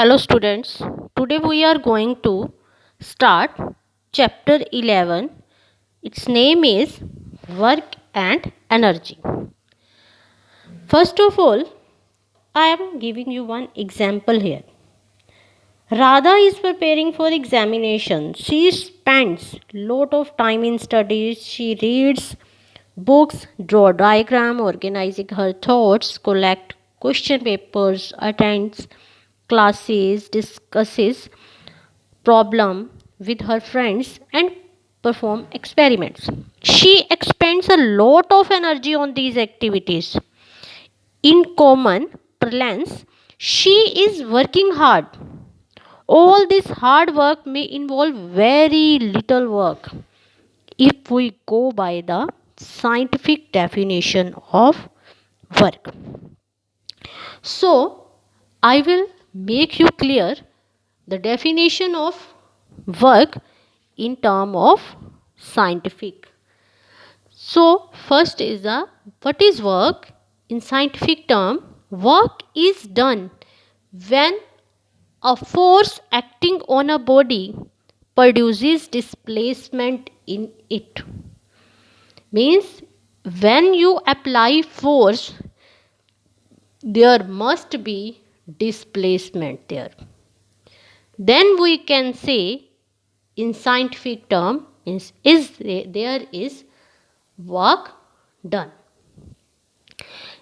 Hello students, today we are going to start chapter 11. Its name is Work and Energy. First of all, I am giving you one example here. Radha is preparing for examination. She spends lot of time in studies. She reads books, draw diagram, organizing her thoughts, collect question papers, attends classes, discusses problem with her friends and perform experiments. She expends a lot of energy on these activities. In common parlance, she is working hard. All this hard work may involve very little work if we go by the scientific definition of work. So, I will make you clear the definition of work in term of scientific. So, first is the what is work in scientific term? Work is done when a force acting on a body produces displacement in it. Means when you apply force, there must be displacement there. Then we can say in scientific term there is work done.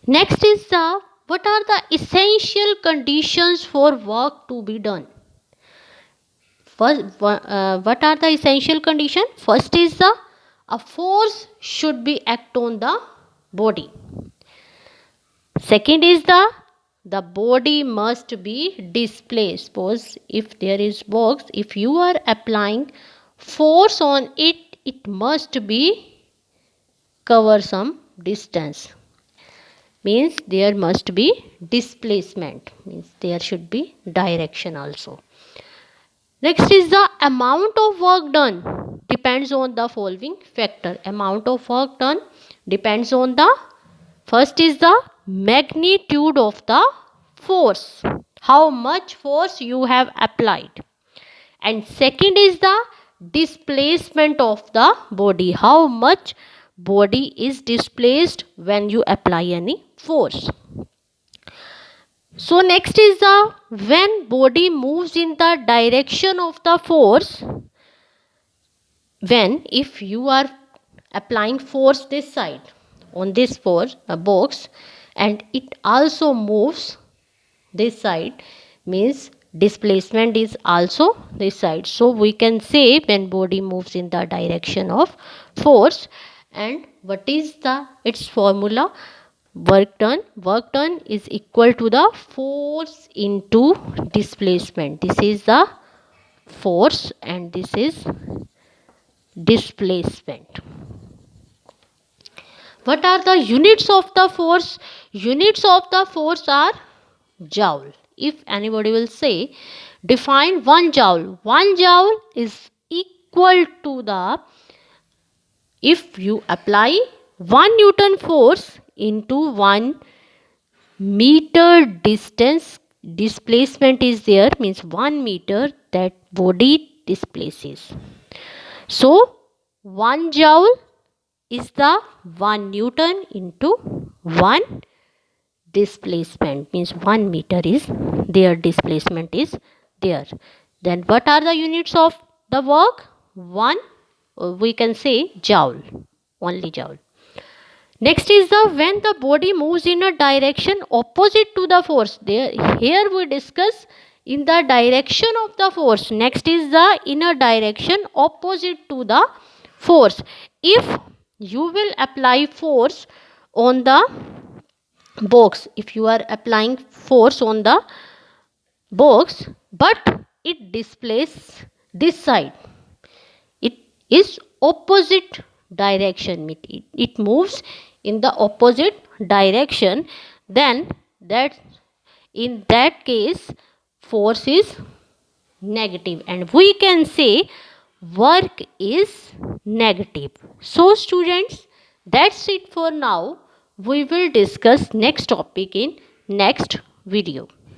Next is the what are the essential conditions for work to be done? First, what are the essential conditions? First is a force should be act on the body. Second is the body must be displaced. Suppose if there is box, if you are applying force on it, it must be cover some distance. Means there must be displacement. Means there should be direction also. Next is the amount of work done depends on the following factor. Amount of work done depends on the first is the magnitude of the force. How much force you have applied. And second is the displacement of the body. How much body is displaced when you apply any force. So next is the when body moves in the direction of the force. When if you are applying force this side on this force box and it also moves this side, means displacement is also this side. So we can say when body moves in the direction of force. And what is the its formula? Work done is equal to the force into displacement. This is the force and this is displacement. What are the units of the force? Units of the force are joule. If anybody will say define 1 joule. 1 joule is equal to the, if you apply 1 Newton force into 1 meter distance, displacement is there, means 1 meter that body displaces. So 1 joule is the 1 Newton into 1 displacement, means 1 meter is there, displacement is there. Then what are the units of the work? 1, we can say joule, only joule. Next is the when the body moves in a direction opposite to the force. Here we discuss in the direction of the force. Next is the in a direction opposite to the force. If you will apply force on the box, if you are applying force on the box but it displaces this side, it is opposite direction, it moves in the opposite direction, then that in that case force is negative and we can say work is negative. So students, that's it for now. We will discuss next topic in next video.